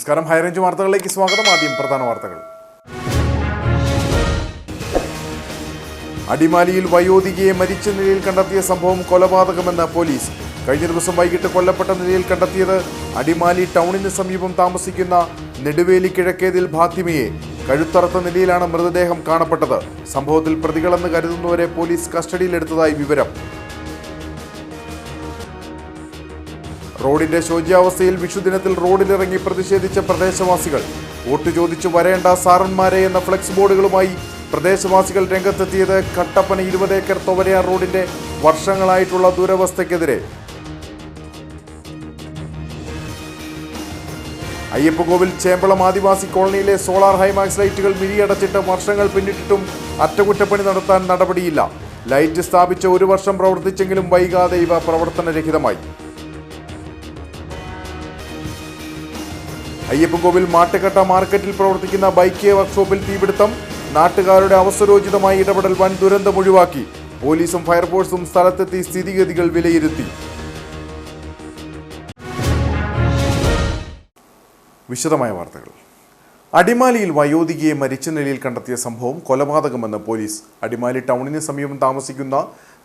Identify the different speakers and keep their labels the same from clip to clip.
Speaker 1: നമസ്കാരം, ഹൈറേഞ്ച് വാർത്തകളിലേക്ക് സ്വാഗതം. ആദ്യം പ്രധാന വാർത്തകൾ. അടിമാലിയിൽ വയോധികയെ മരിച്ച നിലയിൽ കണ്ടെത്തിയ സംഭവം കൊലപാതകമെന്ന് പോലീസ്. കഴിഞ്ഞ ദിവസം വൈകിട്ട് കൊല്ലപ്പെട്ട നിലയിൽ കണ്ടെത്തിയത് അടിമാലി ടൗണിന് സമീപം താമസിക്കുന്ന നെടുവേലി കിഴക്കേതിൽ ഫാത്തിമയെ. കഴുത്തറത്ത നിലയിലാണ് മൃതദേഹം കാണപ്പെട്ടത്. സംഭവത്തിൽ പ്രതികളെന്ന് കരുതുന്നവരെ പോലീസ് കസ്റ്റഡിയിലെടുത്തതായി വിവരം. റോഡിന്റെ ശോച്യാവസ്ഥയിൽ വിഷുദിനത്തിൽ റോഡിലിറങ്ങി പ്രതിഷേധിച്ച പ്രദേശവാസികൾ. വോട്ട് ചോദിച്ചു വരേണ്ട സാറന്മാരെ എന്ന ഫ്ലെക്സ് ബോർഡുകളുമായി പ്രദേശവാസികൾ രംഗത്തെത്തിയത് കട്ടപ്പന 20 ഏക്കർ തൊവരയാർ റോഡിന്റെ വർഷങ്ങളായിട്ടുള്ള ദുരവസ്ഥയ്ക്കെതിരെ. അയ്യപ്പൻകോവിൽ ചേമ്പളം ആദിവാസി കോളനിയിലെ സോളാർ ഹൈമാക്സ് ലൈറ്റുകൾ മിഴിയടച്ചിട്ട് വർഷങ്ങൾ പിന്നിട്ടിട്ടും അറ്റകുറ്റപ്പണി നടത്താൻ നടപടിയില്ല. ലൈറ്റ് സ്ഥാപിച്ച് 1 വർഷം പ്രവർത്തിച്ചെങ്കിലും വൈകാതെ ഇവ പ്രവർത്തനരഹിതമായി. അയ്യപ്പൻകോവിൽ മാട്ടുകട്ട മാർക്കറ്റിൽ പ്രവർത്തിക്കുന്ന ബൈക്ക് വർക്ക്ഷോപ്പിൽ തീപിടുത്തം. നാട്ടുകാരുടെ അവസരോചിതമായ ഇടപെടൽ വൻ ദുരന്തം ഒഴിവാക്കി. പോലീസും ഫയർഫോഴ്സും സ്ഥലത്തെത്തി സ്ഥിതിഗതികൾ വിലയിരുത്തി. വിശദമായ വാർത്തകൾ. അടിമാലിയിൽ വയോധികയെ മരിച്ച നിലയിൽ കണ്ടെത്തിയ സംഭവം കൊലപാതകമെന്ന് പോലീസ്. അടിമാലി ടൗണിന് സമീപം താമസിക്കുന്ന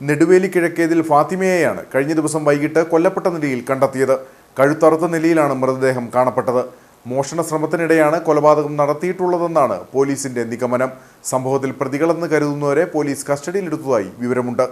Speaker 1: നെടുവേലി കിഴക്കേതിൽ ഫാത്തിമയെയാണ് കഴിഞ്ഞ ദിവസം വൈകിട്ട് കൊല്ലപ്പെട്ട നിലയിൽ കണ്ടെത്തിയത്. കഴുത്തറുത്ത നിലയിലാണ് മൃതദേഹം കാണപ്പെട്ടത്. മോഷണ ശ്രമത്തിനിടെയാണ് കൊലപാതകം നടത്തിയിട്ടുള്ളതെന്നാണ് പോലീസിന്റെ നിഗമനം. സംഭവത്തിൽ പ്രതികളെന്ന് കരുതുന്നവരെ പോലീസ് കസ്റ്റഡിയിലെടുത്തതായി വിവരമുണ്ട്.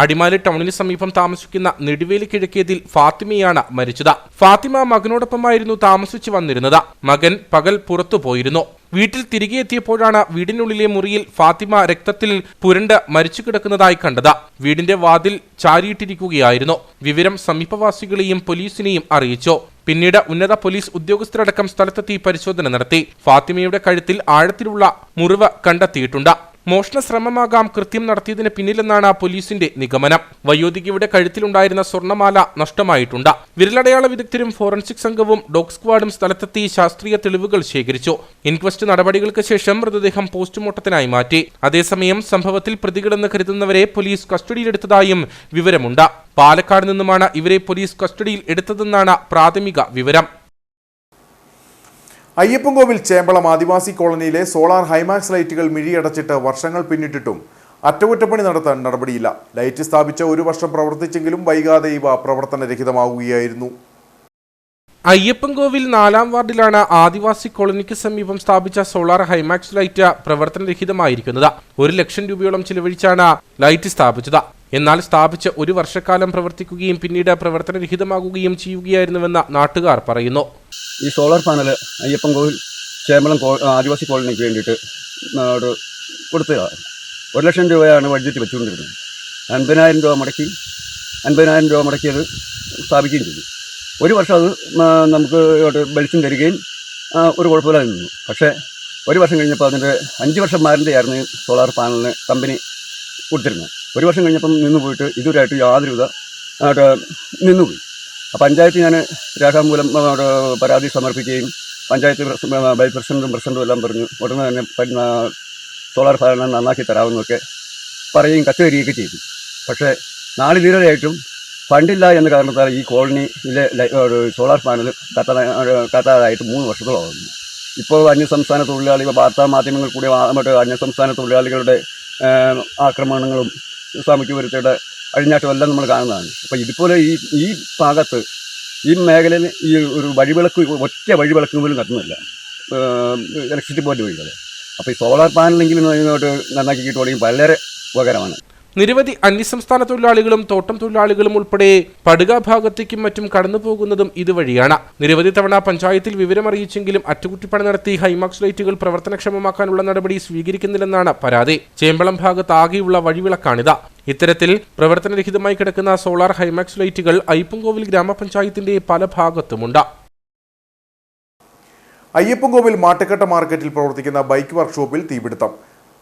Speaker 2: അടിമാലി ടൗണിന് സമീപം താമസിക്കുന്ന നെടുവേലി കിഴക്കേതിൽ ഫാത്തിമയാണ് മരിച്ചത്. ഫാത്തിമ മകനോടൊപ്പമായിരുന്നു താമസിച്ചു വന്നിരുന്നത്. മകൻ പകൽ പുറത്തു പോയിരുന്നു. വീട്ടിൽ തിരികെ എത്തിയപ്പോഴാണ് വീടിനുള്ളിലെ മുറിയിൽ ഫാത്തിമ രക്തത്തിൽ പുരണ്ട് മരിച്ചു കിടക്കുന്നതായി കണ്ടത്. വീടിന്റെ വാതിൽ ചാരിയിട്ടിരിക്കുകയായിരുന്നു. വിവരം സമീപവാസികളെയും പോലീസിനെയും അറിയിച്ചു. പിന്നീട് ഉന്നത പോലീസ് ഉദ്യോഗസ്ഥരടക്കം സ്ഥലത്തെത്തി പരിശോധന നടത്തി. ഫാത്തിമയുടെ കഴുത്തിൽ ആഴത്തിലുള്ള മുറിവ് കണ്ടെത്തിയിട്ടുണ്ട്. മോഷണ ശ്രമമാകാം കൃത്യം നടത്തിയതിന് പിന്നിലെന്നാണ് പോലീസിന്റെ നിഗമനം. വയോധികയുടെ കഴുത്തിലുണ്ടായിരുന്ന സ്വർണ്ണമാല നഷ്ടമായിട്ടുണ്ട്. വിരലടയാള വിദഗ്ധരും ഫോറൻസിക് സംഘവും ഡോഗ് സ്ക്വാഡും സ്ഥലത്തെത്തി ശാസ്ത്രീയ തെളിവുകൾ ശേഖരിച്ചു. ഇൻക്വസ്റ്റ് നടപടികൾക്ക് ശേഷം മൃതദേഹം പോസ്റ്റ്മോർട്ടത്തിനായി മാറ്റി. അതേസമയം സംഭവത്തിൽ പ്രതികളെന്ന് കരുതുന്നവരെ പോലീസ് കസ്റ്റഡിയിലെടുത്തതായും വിവരമുണ്ട്. പാലക്കാട് നിന്നുമാണ് ഇവരെ പോലീസ് കസ്റ്റഡിയിൽ എടുത്തതെന്നാണ് പ്രാഥമിക വിവരം.
Speaker 1: അയ്യപ്പൻകോവിൽ ചേമ്പളം ആദിവാസി കോളനിയിലെ സോളാർ ഹൈമാക്സ് ലൈറ്റുകൾ മിഴിയടച്ചിട്ട് വർഷങ്ങൾ പിന്നിട്ടിട്ടും അറ്റകുറ്റപ്പണി നടത്താൻ നടപടിയില്ല. ലൈറ്റ് സ്ഥാപിച്ച 1 വർഷം പ്രവർത്തിച്ചെങ്കിലും വൈകാതെ ഇവ പ്രവർത്തനരഹിതമാവുകയായിരുന്നു.
Speaker 2: അയ്യപ്പൻകോവിൽ 4-ാം വാർഡിലാണ് ആദിവാസി കോളനിക്ക് സമീപം സ്ഥാപിച്ച സോളാർ ഹൈമാക്സ് ലൈറ്റ് പ്രവർത്തനരഹിതമായിരിക്കുന്നത്. 1 ലക്ഷം രൂപയോളം ചിലവഴിച്ചാണ് ലൈറ്റ് സ്ഥാപിച്ചത്. എന്നാൽ സ്ഥാപിച്ച് 1 വർഷക്കാലം പ്രവർത്തിക്കുകയും പിന്നീട് പ്രവർത്തനരഹിതമാകുകയും ചെയ്യുകയായിരുന്നുവെന്ന് നാട്ടുകാർ പറയുന്നു.
Speaker 3: ഈ സോളാർ പാനൽ അയ്യപ്പൻകോവിൽ ചേമ്പളം ആദിവാസി കോളനിക്ക് വേണ്ടിയിട്ട് കൊടുത്തതാണ്. 1 ലക്ഷം രൂപയാണ് ബഡ്ജറ്റ് വെച്ചുകൊണ്ടിരുന്നത്. 50,000 രൂപ മുടക്കി 50,000 രൂപ മുടക്കിയത് സ്ഥാപിക്കുകയും ചെയ്തു. 1 വർഷം അത് നമുക്ക് വെളിച്ചം തരികയും ഒരു കുഴപ്പമില്ലാതെ നിന്നു. പക്ഷേ 1 വർഷം കഴിഞ്ഞപ്പോൾ അതിൻ്റെ 5 വർഷം വാറൻ്റിയായിരുന്നു സോളാർ പാനലിന് കമ്പനി കൊടുത്തിരുന്നത്. 1 വർഷം കഴിഞ്ഞപ്പം നിന്നുപോയിട്ട് ഇതുവരെയായിട്ട് യാതൊരുവിധ നിന്നുപോയി. അപ്പോൾ പഞ്ചായത്ത് ഞാൻ രേഖാമൂലം പരാതി സമർപ്പിക്കുകയും പഞ്ചായത്ത് വൈസ് പ്രസിഡന്റും എല്ലാം പറഞ്ഞു ഉടനെ തന്നെ സോളാർ പാനൽ നന്നാക്കി തരാമെന്നൊക്കെ പറയുകയും കത്ത് തരികയൊക്കെ ചെയ്തു. പക്ഷേ നാളിതുവരെയായിട്ടും ഫണ്ടില്ല എന്ന കാരണത്താൽ ഈ കോളനിയിലെ സോളാർ പാനൽ കത്താതായിട്ട് 3 വർഷത്തോളമാകുന്നു. ഇപ്പോൾ അന്യസംസ്ഥാന തൊഴിലാളികൾ വാർത്താ മാധ്യമങ്ങൾ കൂടി അന്യസംസ്ഥാന തൊഴിലാളികളുടെ ആക്രമണങ്ങളും സാമൂഹ്യ വിരുദ്ധയുടെ അഴിഞ്ഞാട്ടം എല്ലാം നമ്മൾ കാണുന്നതാണ്. അപ്പോൾ ഇതുപോലെ ഈ ഭാഗത്ത് ഈ മേഖലയിൽ ഈ ഒരു വഴിവിളക്ക് ഒറ്റ വഴിവിളക്ക് പോലും കത്തുന്നില്ല, ഇലക്ട്രിസിറ്റി ബോർഡ് വഴികൾ. അപ്പോൾ ഈ സോളാർ പാനലെങ്കിലും ഇങ്ങോട്ട് നന്നാക്കി കിട്ടുകയാണെങ്കിൽ വളരെ ഉപകാരമാണ്.
Speaker 2: നിരവധി അന്യസംസ്ഥാന തൊഴിലാളികളും തോട്ടം തൊഴിലാളികളും ഉൾപ്പെടെ പടുക ഭാഗത്തേക്കും മറ്റും കടന്നുപോകുന്നതും ഇതുവഴിയാണ്. നിരവധി തവണ പഞ്ചായത്തിൽ വിവരമറിയിച്ചെങ്കിലും അറ്റകുറ്റപ്പണി നടത്തി ഹൈമാക്സ് ലൈറ്റുകൾ പ്രവർത്തനക്ഷമമാക്കാനുള്ള നടപടി സ്വീകരിക്കുന്നില്ലെന്നാണ് പരാതി. ചേമ്പളം ഭാഗത്ത് ആകെയുള്ള വഴിവിളക്കാണിത്. ഇത്തരത്തിൽ പ്രവർത്തനരഹിതമായി കിടക്കുന്ന സോളാർ ഹൈമാക്സ് ലൈറ്റുകൾ അയ്യപ്പൻകോവിൽ ഗ്രാമപഞ്ചായത്തിന്റെ പല ഭാഗത്തുമുണ്ട്.
Speaker 1: അയ്യപ്പൻകോവിൽ മാട്ടുകട്ട മാർക്കറ്റിൽ പ്രവർത്തിക്കുന്ന ബൈക്ക് വർക്ക്ഷോപ്പിൽ തീപിടുത്തം.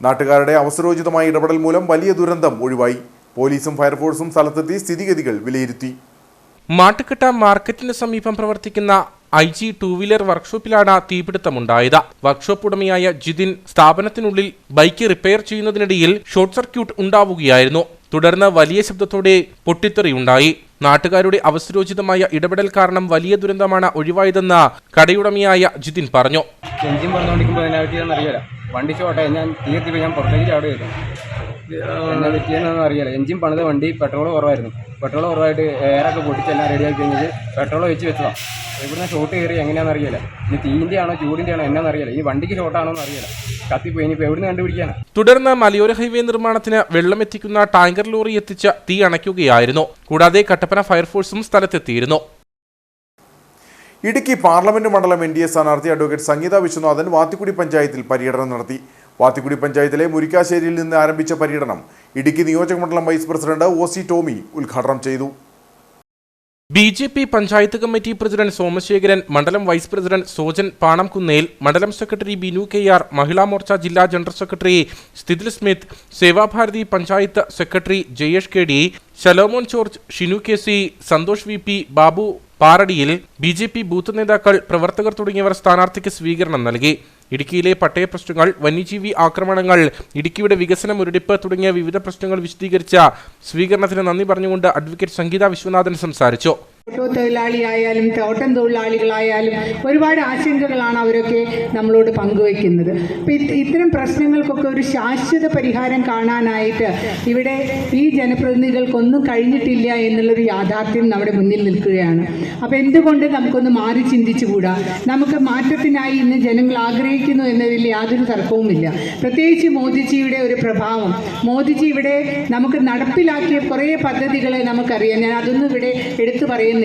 Speaker 1: നാട്ടുകാരുടെ അവസരോചിതമായ ഇടപെടൽ മൂലം വലിയ ദുരന്തം ഒഴിവായി. പോലീസും ഫയർഫോഴ്സും സ്ഥലത്തെത്തി സ്ഥിതിഗതികൾ വിലയിരുത്തി.
Speaker 2: മാട്ടുകട്ട മാർക്കറ്റിന് സമീപം പ്രവർത്തിക്കുന്ന IG 2-വീലർ വർക്ക്ഷോപ്പിലാണ് തീപിടുത്തമുണ്ടായത്. വർക്ക്ഷോപ്പ് ഉടമയായ ജിതിൻ സ്ഥാപനത്തിനുള്ളിൽ ബൈക്ക് റിപ്പയർ ചെയ്യുന്നതിനിടയിൽ ഷോർട്ട് സർക്യൂട്ട് ഉണ്ടാവുകയായിരുന്നു. തുടർന്ന് വലിയ ശബ്ദത്തോടെ പൊട്ടിത്തെറിയുണ്ടായി. നാട്ടുകാരുടെ അവസരോചിതമായ ഇടപെടൽ കാരണം വലിയ ദുരന്തമാണ് ഒഴിവായതെന്ന് കടയുടമയായ ജിതിൻ പറഞ്ഞു.
Speaker 4: എഞ്ചിൻ പറഞ്ഞുകൊണ്ടിരിക്കുമ്പോൾ എന്നാ പറ്റിയെന്ന് അറിയില്ല. വണ്ടി ഷോട്ടെ ഞാൻ തീർത്തിപ്പോൾ ഞാൻ പുറത്തേക്ക് ചാടി വരും. എന്നാ പറ്റിയെന്നൊന്നും അറിയില്ല. എഞ്ചിൻ പണിത വണ്ടി പെട്രോൾ കുറവായിരുന്നു. പെട്രോൾ കുറവായിട്ട് എയറൊക്കെ പൊട്ടിച്ച് എല്ലാം റെഡിയാക്കി കഴിഞ്ഞിട്ട് പെട്രോൾ വെച്ചതാണ്. ഇവിടുന്ന് ഷോട്ട് കയറി എങ്ങനെയാണെന്ന് അറിയില്ല. ഇനി തീൻ്റെ ആണോ ചൂടിൻ്റെ ആണോ എന്നാന്ന് അറിയില്ല. ഇനി വണ്ടിക്ക് ഷോട്ടാണോ എന്ന് അറിയില്ല. കത്തിപ്പോയി. ഇനിയിപ്പോൾ എവിടുന്ന് കണ്ടുപിടിക്കാനാണ്.
Speaker 2: തുടർന്ന് മലയോര ഹൈവേ നിർമ്മാണത്തിന് വെള്ളമെത്തിക്കുന്ന ടാങ്കർ ലോറി എത്തിച്ച് തീ അണയ്ക്കുകയായിരുന്നു. കൂടാതെ കട്ടപ്പന ഫയർഫോഴ്സും സ്ഥലത്തെത്തിയിരുന്നു.
Speaker 1: ഇടുക്കി പാർലമെന്റ് മണ്ഡലം NDA സ്ഥാനാർത്ഥി അഡ്വക്കേറ്റ് സംഗീത വിശ്വനാഥൻ വാത്തിക്കുടി പഞ്ചായത്തിൽ പര്യടനം നടത്തി. വാത്തിക്കുടി പഞ്ചായത്തിലെ മുരിക്കാശ്ശേരിയിൽ നിന്ന് ആരംഭിച്ച പര്യടനം ഇടുക്കി നിയോജകമണ്ഡലം വൈസ് പ്രസിഡന്റ് OC ടോമി ഉദ്ഘാടനം ചെയ്തു.
Speaker 2: BJP panchayat committee president Somasekharan, മണ്ഡലം വൈസ് പ്രസിഡന്റ് സോജൻ പാണംകുന്നേൽ, മണ്ഡലം സെക്രട്ടറി ബിനു KR, മഹിളാ മോർച്ച ജില്ലാ ജനറൽ സെക്രട്ടറി സ്ഥിതിൽ Smith, Sevabharathi panchayat secretary Jayesh KD, Shalomon George, Shinu KC, Santhosh VP, Babu Paradiyil, BJP booth നേതാക്കൾ, പ്രവർത്തകർ തുടങ്ങിയവർ സ്ഥാനാർത്ഥിക്ക് സ്വീകരണം നൽകി. ഇടുക്കിയിലെ പട്ടയ പ്രശ്നങ്ങൾ, വന്യജീവി ആക്രമണങ്ങൾ, ഇടുക്കിയുടെ വികസന മുരടിപ്പ് തുടങ്ങിയ വിവിധ പ്രശ്നങ്ങൾ വിശദീകരിച്ച സ്വീകരണത്തിന് നന്ദി പറഞ്ഞുകൊണ്ട് അഡ്വക്കേറ്റ് സംഗീത വിശ്വനാഥൻ സംസാരിച്ചു.
Speaker 5: ഓട്ടോ തൊഴിലാളിയായാലും തോട്ടം തൊഴിലാളികളായാലും ഒരുപാട് ആശങ്കകളാണ് അവരൊക്കെ നമ്മളോട് പങ്കുവയ്ക്കുന്നത്. അപ്പം ഇത്തരം പ്രശ്നങ്ങൾക്കൊക്കെ ഒരു ശാശ്വത പരിഹാരം കാണാനായിട്ട് ഇവിടെ ഈ ജനപ്രതിനിധികൾക്കൊന്നും കഴിഞ്ഞിട്ടില്ല എന്നുള്ളൊരു യാഥാർത്ഥ്യം നമ്മുടെ മുന്നിൽ നിൽക്കുകയാണ്. അപ്പോൾ എന്തുകൊണ്ട് നമുക്കൊന്ന് മാറി ചിന്തിച്ചുകൂടാ? നമുക്ക് മാറ്റത്തിനായി ഇന്ന് ജനങ്ങൾ ആഗ്രഹിക്കുന്നു എന്നതിൽ യാതൊരു തർക്കവുമില്ല. പ്രത്യേകിച്ച് മോദിജിയുടെ ഒരു പ്രഭാവം. മോദിജി ഇവിടെ നമുക്ക് നടപ്പിലാക്കിയ കുറേ പദ്ധതികളെ നമുക്കറിയാം. ഞാൻ അതൊന്നും ഇവിടെ എടുത്തു പറയുന്നു.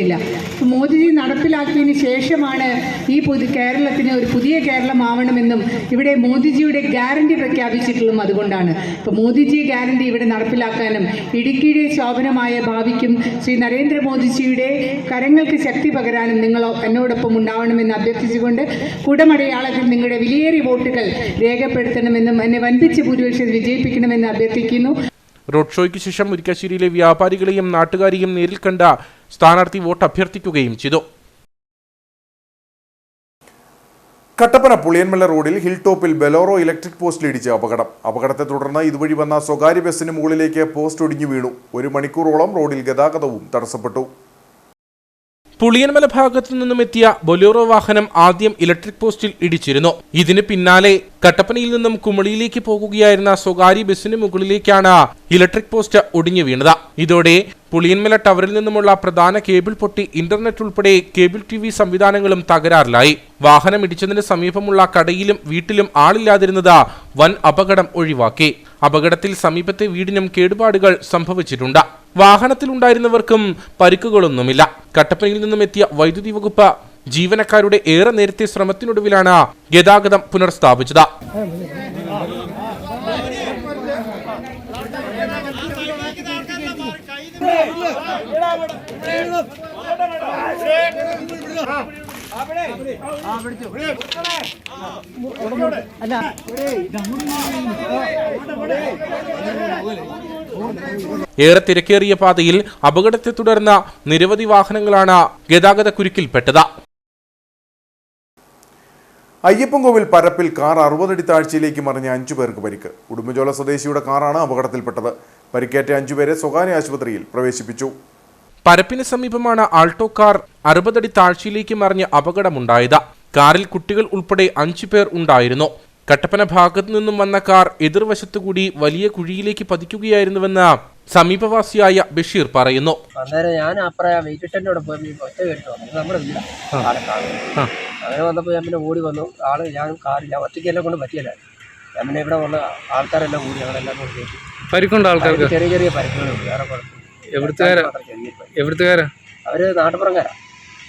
Speaker 5: മോദിജി നടപ്പിലാക്കിയതിന് ശേഷമാണ് ഈ കേരളത്തിന് ഒരു പുതിയ കേരളമാവണമെന്നും ഇവിടെ മോദിജിയുടെ ഗ്യാരണ്ടി പ്രഖ്യാപിച്ചിട്ടുള്ളതും അതുകൊണ്ടാണ്. ഇപ്പോൾ മോദിജി ഗ്യാരണ്ടി ഇവിടെ നടപ്പിലാക്കാനും ഇടുക്കിയുടെ ശോഭനമായ ഭാവിക്കും ശ്രീ നരേന്ദ്രമോദിജിയുടെ കരങ്ങൾക്ക് ശക്തി പകരാനും നിങ്ങൾ എന്നോടൊപ്പം ഉണ്ടാവണമെന്ന് അഭ്യർത്ഥിച്ചുകൊണ്ട് കുടമടയാളത്തിൽ നിങ്ങളുടെ വിലയേറിയ വോട്ടുകൾ രേഖപ്പെടുത്തണമെന്നും എന്നെ വൻപിച്ച ഭൂരിപക്ഷത്തിൽ വിജയിപ്പിക്കണമെന്ന് അഭ്യർത്ഥിക്കുന്നു.
Speaker 2: റോഡ് ഷോയ്ക്ക് ശേഷം മുരിക്കാശ്ശേരിയിലെ വ്യാപാരികളെയും നാട്ടുകാരെയും നേരിൽ കണ്ട സ്ഥാനാർത്ഥി വോട്ട് അഭ്യർത്ഥിക്കുകയും ചെയ്തു.
Speaker 1: കട്ടപ്പന പുളിയൻമല റോഡിൽ ഹിൽ ടോപ്പിൽ ബെലോറോ ഇലക്ട്രിക് പോസ്റ്റിൽ ഇടിച്ച് അപകടം. അപകടത്തെ തുടർന്ന് ഇതുവഴി വന്ന സ്വകാര്യ ബസ്സിന് മുകളിലേക്ക് പോസ്റ്റ് ഒടിഞ്ഞു വീണു. 1 മണിക്കൂറോളം റോഡിൽ ഗതാഗതവും തടസ്സപ്പെട്ടു.
Speaker 2: പുളിയൻമല ഭാഗത്തു നിന്നും എത്തിയ ബൊലേറോ വാഹനം ആദ്യം ഇലക്ട്രിക് പോസ്റ്റിൽ ഇടിച്ചിരുന്നു. ഇതിന് പിന്നാലെ കട്ടപ്പനയിൽ നിന്നും കുമളിയിലേക്ക് പോകുകയായിരുന്ന സ്വകാര്യ ബസ്സിന് മുകളിലേക്കാണ് ഇലക്ട്രിക് പോസ്റ്റ് ഒടിഞ്ഞു വീണത്. ഇതോടെ പുളിയൻമല ടവറിൽ നിന്നുമുള്ള പ്രധാന കേബിൾ പൊട്ടി ഇന്റർനെറ്റ് ഉൾപ്പെടെ കേബിൾ TV സംവിധാനങ്ങളും തകരാറിലായി. വാഹനം ഇടിച്ചതിന് സമീപമുള്ള കടയിലും വീട്ടിലും ആളില്ലാതിരുന്നത് വൻ അപകടം ഒഴിവാക്കി. അപകടത്തിൽ സമീപത്തെ വീടിനും കേടുപാടുകൾ സംഭവിച്ചിട്ടുണ്ട്. വാഹനത്തിലുണ്ടായിരുന്നവർക്കും പരിക്കുകളൊന്നുമില്ല. കട്ടപ്പനയിൽ നിന്നും എത്തിയ വൈദ്യുതി വകുപ്പ് ജീവനക്കാരുടെ ഏറെ നേരത്തെ ശ്രമത്തിനൊടുവിലാണ് ഗതാഗതം പുനഃസ്ഥാപിച്ചത്. ഏറെ തിരക്കേറിയ പാതയിൽ അപകടത്തെ തുടർന്ന് നിരവധി വാഹനങ്ങളാണ് ഗതാഗത കുരുക്കിൽപ്പെട്ടത്.
Speaker 1: അയ്യപ്പൻകോവിൽ പരപ്പിൽ കാർ 60 അടി താഴ്ചയിലേക്ക് മറിഞ്ഞ 5 പേർക്ക് പരിക്ക്. ഉടുമ്പൻചോല സ്വദേശിയുടെ കാറാണ് അപകടത്തിൽപ്പെട്ടത്. പരിക്കേറ്റ 5 പേരെ സ്വകാര്യ ആശുപത്രിയിൽ പ്രവേശിപ്പിച്ചു.
Speaker 2: പരപ്പിന് സമീപമാണ് ആൾട്ടോ കാർ 60 അടി താഴ്ചയിലേക്ക് മറിഞ്ഞ് അപകടമുണ്ടായത്. കാറിൽ കുട്ടികൾ ഉൾപ്പെടെ 5 പേർ ഉണ്ടായിരുന്നു. കട്ടപ്പന ഭാഗത്തു നിന്നും വന്ന കാർ എതിർവശത്തുകൂടി വലിയ കുഴിയിലേക്ക് പതിക്കുകയായിരുന്നുവെന്ന് സമീപവാസിയായ ബഷീർ പറയുന്നു.
Speaker 6: അന്നേരം ഞാൻ അപ്പുറം വെയിറ്റ് സ്റ്റേഷനോടെ പോയി ഒറ്റ കേട്ടോ നമ്മുടെ വീടാ അങ്ങനെ വന്നപ്പോൾ ഞാൻ പിന്നെ ഓടി വന്നു. ഞാനും കാറില്ല ഒറ്റയ്ക്ക് എല്ലാം കൊണ്ട് പറ്റിയല്ല. ഞാൻ പിന്നെ ഇവിടെ വന്ന ആൾക്കാരെല്ലാം കൂടി ഞങ്ങളെല്ലാം കൊണ്ട് കയറ്റി.
Speaker 4: പരിക്കുണ്ടോ ആൾക്കാർക്ക്?
Speaker 6: ചെറിയ ചെറിയ പരിക്കുകളുണ്ട്. വേറെ കുഴപ്പമില്ല.
Speaker 4: എവിടുത്തുകാരാ?
Speaker 6: അവര് നാട്ടുപുറംകാരാ.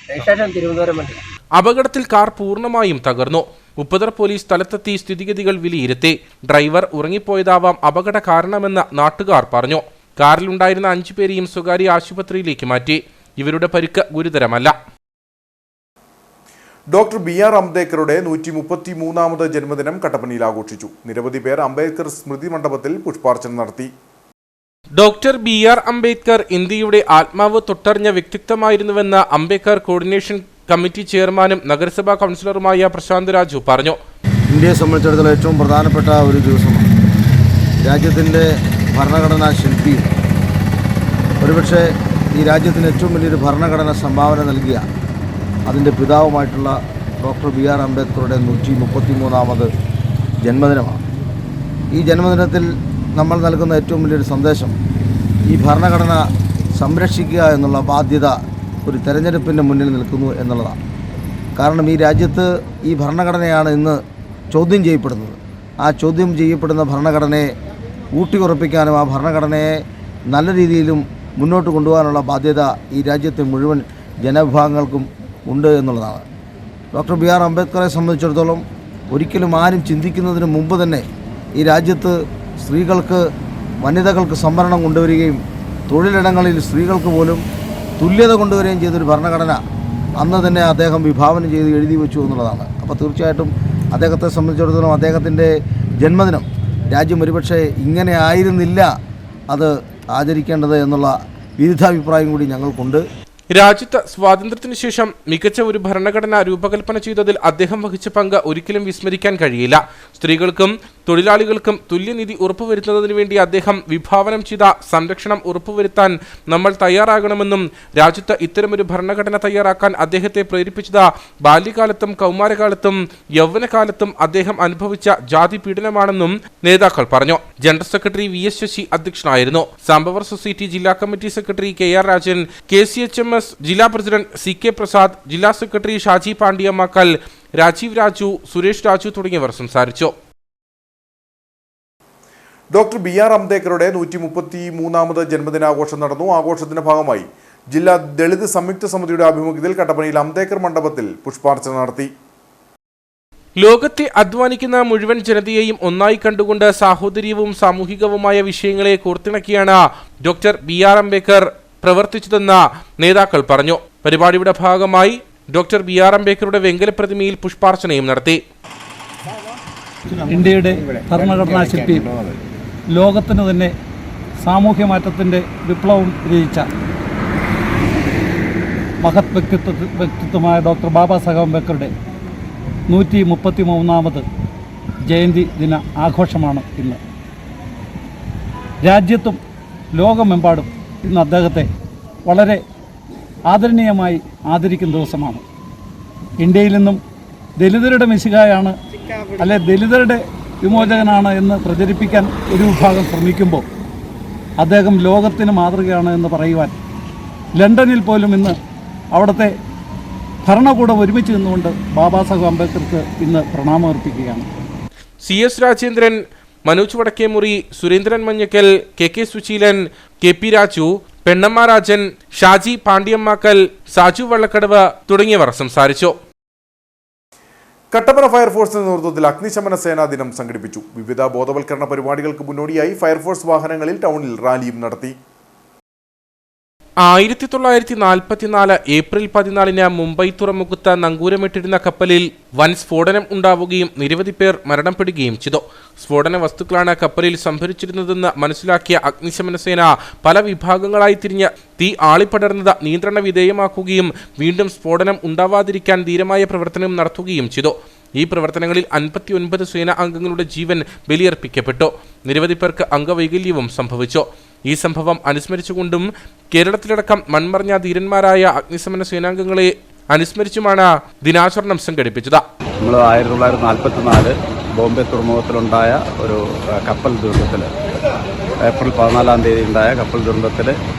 Speaker 6: രജിസ്ട്രേഷൻ തിരുവനന്തപുരം വണ്ടി.
Speaker 2: അപകടത്തിൽ കാർ പൂർണ്ണമായും തകർന്നു. ഉപ്പതർ പോലീസ് സ്ഥലത്തെത്തി സ്ഥിതിഗതികൾ വിലയിരുത്തി. ഡ്രൈവർ ഉറങ്ങിപ്പോയതാവാം അപകട കാരണമെന്ന് നാട്ടുകാർ പറഞ്ഞു. കാറിലുണ്ടായിരുന്ന 5 പേരെയും സ്വകാര്യ ആശുപത്രിയിലേക്ക് മാറ്റി. ഇവരുടെ പരിക്ക് ഗുരുതരമല്ല.
Speaker 1: ഡോക്ടർ BR അംബേദ്കറുടെ 133ാമത് ജന്മദിനം കട്ടപ്പനയിൽ ആഘോഷിച്ചു. നിരവധി പേർ അംബേദ്കർ സ്മൃതി മണ്ഡപത്തിൽ പുഷ്പാർച്ചന നടത്തി.
Speaker 2: ഡോക്ടർ BR അംബേദ്കർ ഇന്ത്യയുടെ ആത്മാവ് തൊട്ടറിഞ്ഞ വ്യക്തിത്വമായിരുന്നുവെന്ന് അംബേദ്കർ കോർഡിനേഷൻ കമ്മിറ്റി ചെയർമാനും നഗരസഭാ കൗൺസിലറുമായ പ്രശാന്ത് രാജു പറഞ്ഞു.
Speaker 7: ഇന്ത്യയെ സംബന്ധിച്ചിടത്തോളം ഏറ്റവും പ്രധാനപ്പെട്ട ഒരു ദിവസമാണ്. രാജ്യത്തിൻ്റെ ഭരണഘടനാ ശില്പിയും ഒരുപക്ഷെ ഈ രാജ്യത്തിന് ഏറ്റവും വലിയൊരു ഭരണഘടന സംഭാവന നൽകിയ അതിൻ്റെ പിതാവുമായിട്ടുള്ള ഡോക്ടർ B.R. അംബേദ്കറുടെ 133ാമത് ജന്മദിനമാണ്. ഈ ജന്മദിനത്തിൽ നമ്മൾ നൽകുന്ന ഏറ്റവും വലിയൊരു സന്ദേശം ഈ ഭരണഘടന സംരക്ഷിക്കുക എന്നുള്ള ബാധ്യത ഒരു തെരഞ്ഞെടുപ്പിൻ്റെ മുന്നിൽ നിൽക്കുന്നു എന്നുള്ളതാണ്. കാരണം ഈ രാജ്യത്ത് ഈ ഭരണഘടനയാണ് ഇന്ന് ചോദ്യം ചെയ്യപ്പെടുന്നത്. ആ ചോദ്യം ചെയ്യപ്പെടുന്ന ഭരണഘടനയെ ഊട്ടിയുറപ്പിക്കാനും ആ ഭരണഘടനയെ നല്ല രീതിയിലും മുന്നോട്ട് കൊണ്ടുപോകാനുള്ള ബാധ്യത ഈ രാജ്യത്തെ മുഴുവൻ ജനവിഭാഗങ്ങൾക്കും ഉണ്ട് എന്നുള്ളതാണ്. Doctor B.R. അംബേദ്കറെ സംബന്ധിച്ചിടത്തോളം ഒരിക്കലും ആരും ചിന്തിക്കുന്നതിന് മുമ്പ് തന്നെ ഈ രാജ്യത്ത് സ്ത്രീകൾക്ക് വനിതകൾക്ക് സംവരണം കൊണ്ടുവരികയും തൊഴിലിടങ്ങളിൽ സ്ത്രീകൾക്ക് പോലും തുല്യത കൊണ്ടുവരികയും ചെയ്തൊരു ഭരണഘടന അന്ന് തന്നെ അദ്ദേഹം വിഭാവനം ചെയ്ത് എഴുതി വെച്ചു എന്നുള്ളതാണ്. അപ്പോൾ തീർച്ചയായിട്ടും അദ്ദേഹത്തെ സംബന്ധിച്ചിടത്തോളം അദ്ദേഹത്തിൻ്റെ ജന്മദിനം രാജ്യം ഒരുപക്ഷെ ഇങ്ങനെ ആയിരുന്നില്ല അത് ആചരിക്കേണ്ടത് എന്നുള്ള വിരുദ്ധാഭിപ്രായം കൂടി ഞങ്ങൾക്കുണ്ട്.
Speaker 2: രാജ്യത്ത് സ്വാതന്ത്ര്യത്തിനു ശേഷം മികച്ച ഒരു ഭരണഘടന രൂപകൽപ്പന ചെയ്തതിൽ അദ്ദേഹം വഹിച്ച പങ്ക് ഒരിക്കലും വിസ്മരിക്കാൻ കഴിയില്ല. സ്ത്രീകൾക്കും തൊഴിലാളികൾക്കും തുല്യനീതി ഉറപ്പുവരുത്തുന്നതിനു വേണ്ടി അദ്ദേഹം വിഭാവനം ചെയ്ത സംരക്ഷണം ഉറപ്പുവരുത്താൻ നമ്മൾ തയ്യാറാകണമെന്നും രാജ്യത്ത് ഇത്തരമൊരു ഭരണഘടന തയ്യാറാക്കാൻ അദ്ദേഹത്തെ പ്രേരിപ്പിച്ചത് ബാല്യകാലത്തും കൗമാരകാലത്തും യൗവനകാലത്തും അദ്ദേഹം അനുഭവിച്ച ജാതി പീഡനമാണെന്നും നേതാക്കൾ പറഞ്ഞു. General secretary V.S. ശശി അധ്യക്ഷനായിരുന്നു. സാംബവർ സൊസൈറ്റി ജില്ലാ committee secretary K.R. Rajan, KCHMS ജില്ലാ പ്രസിഡന്റ് C.K. പ്രസാദ്, ജില്ലാ സെക്രട്ടറി ഷാജി പാണ്ഡ്യമാക്കൽ, രാജീവ് രാജു, സുരേഷ് രാജു തുടങ്ങിയവർ സംസാരിച്ചു.
Speaker 1: Doctor B.R. അംബേദ്കറുടെ 133ാമത് ജന്മദിനാഘോഷം നടന്നു. ആഘോഷത്തിന്റെ ഭാഗമായി ജില്ലാ ദളിത് സംയുക്ത സമിതിയുടെ ആഭിമുഖ്യത്തിൽ കട്ടപ്പനയിൽ അംബേദ്കർ മണ്ഡപത്തിൽ പുഷ്പാർച്ചന നടത്തി.
Speaker 2: ലോകത്തെ അധ്വാനിക്കുന്ന മുഴുവൻ ജനതയെയും ഒന്നായി കണ്ടുകൊണ്ട് സാഹോദര്യവും സാമൂഹികവുമായ വിഷയങ്ങളെ കോർത്തിണക്കിയാണ് ഡോക്ടർ B.R. അംബേദ്കർ പ്രവർത്തിച്ചതെന്ന് നേതാക്കൾ പറഞ്ഞു. പരിപാടിയുടെ ഭാഗമായി ഡോക്ടർ B.R. അംബേദ്കറുടെ വെങ്കല പ്രതിമയിൽ പുഷ്പാർച്ചനയും നടത്തി.
Speaker 8: ഇന്ത്യയുടെ ഭരണഘടനാ ശില്പിയും ലോകത്തിന് തന്നെ സാമൂഹ്യ മാറ്റത്തിൻ്റെ വിപ്ലവം രചിച്ച മഹത് വ്യക്തിത്വമായ ഡോക്ടർ ബാബാ സാഹേബ് അംബേദ്കറുടെ 133ാമത് ജയന്തി ദിന ആഘോഷമാണ് ഇന്ന്. രാജ്യത്തും ലോകമെമ്പാടും ഇന്ന് അദ്ദേഹത്തെ വളരെ ആദരണീയമായി ആദരിക്കുന്ന ദിവസമാണ്. ഇന്ത്യയിൽ നിന്നും ദലിതരുടെ മിശിഹായാണ് അല്ലെ ദലിതരുടെ വിമോചകനാണ് എന്ന് പ്രചരിപ്പിക്കാൻ ഒരു വിഭാഗം ശ്രമിക്കുമ്പോൾ അദ്ദേഹം ലോകത്തിന് മാതൃകയാണ് എന്ന് പറയുവാൻ ലണ്ടനിൽ പോലും ഇന്ന് അവിടുത്തെ ഭരണകൂടം ഒരുമിച്ച് നിന്നുകൊണ്ട് ബാബാ സാഹേബ് അംബേദ്കർക്ക് ഇന്ന് പ്രണാമമർപ്പിക്കുകയാണ്.
Speaker 2: CS Rajendran, Manoj Vadakkemuri, Surendran മഞ്ഞക്കൽ, KK Suseelan, KP Raju, Pennamma Rajan, Shaji Pandyamakkal, Saju Vallakkadavu തുടങ്ങിയവർ സംസാരിച്ചു.
Speaker 1: കട്ടപ്പന ഫയർഫോഴ്സിന്റെ നേതൃത്വത്തിൽ അഗ്നിശമന സേനാ ദിനം സംഘടിപ്പിച്ചു. വിവിധ ബോധവൽക്കരണ പരിപാടികൾക്ക് മുന്നോടിയായി ഫയർഫോഴ്സ് വാഹനങ്ങളിൽ ടൗണിൽ റാലിയും നടത്തി.
Speaker 2: 1944 ഏപ്രിൽ 14 മുംബൈ തുറമുഖത്ത് നങ്കൂരമിട്ടിരുന്ന കപ്പലിൽ വൻ സ്ഫോടനം ഉണ്ടാവുകയും നിരവധി പേർ മരണപ്പെടുകയും ചെയ്തു. സ്ഫോടന വസ്തുക്കളാണ് കപ്പലിൽ സംഭരിച്ചിരുന്നതെന്ന് മനസ്സിലാക്കിയ അഗ്നിശമന സേന പല വിഭാഗങ്ങളായി തിരിഞ്ഞ് തീ ആളിപ്പടർന്നത് നിയന്ത്രണ വിധേയമാക്കുകയും വീണ്ടും സ്ഫോടനം ഉണ്ടാവാതിരിക്കാൻ ധീരമായ പ്രവർത്തനം നടത്തുകയും ചെയ്തു. ഈ പ്രവർത്തനങ്ങളിൽ 59 സേനാ അംഗങ്ങളുടെ ജീവൻ ബലിയർപ്പിക്കപ്പെട്ടു. നിരവധി പേർക്ക് അംഗവൈകല്യവും സംഭവിച്ചു. ഈ സംഭവം അനുസ്മരിച്ചുകൊണ്ടും കേരളത്തിലടക്കം മൺമറഞ്ഞ ധീരന്മാരായ അഗ്നിശമന സേനാംഗങ്ങളെ അനുസ്മരിച്ചുമാണ് ദിനാചരണം സംഘടിപ്പിച്ചത്.
Speaker 3: നമ്മൾ 1944 ബോംബെ തുറമുഖത്തിലുണ്ടായ ഒരു കപ്പൽ ദുരന്തത്തിൽ ഏപ്രിൽ 14 ഉണ്ടായ കപ്പൽ ദുരന്തത്തിൽ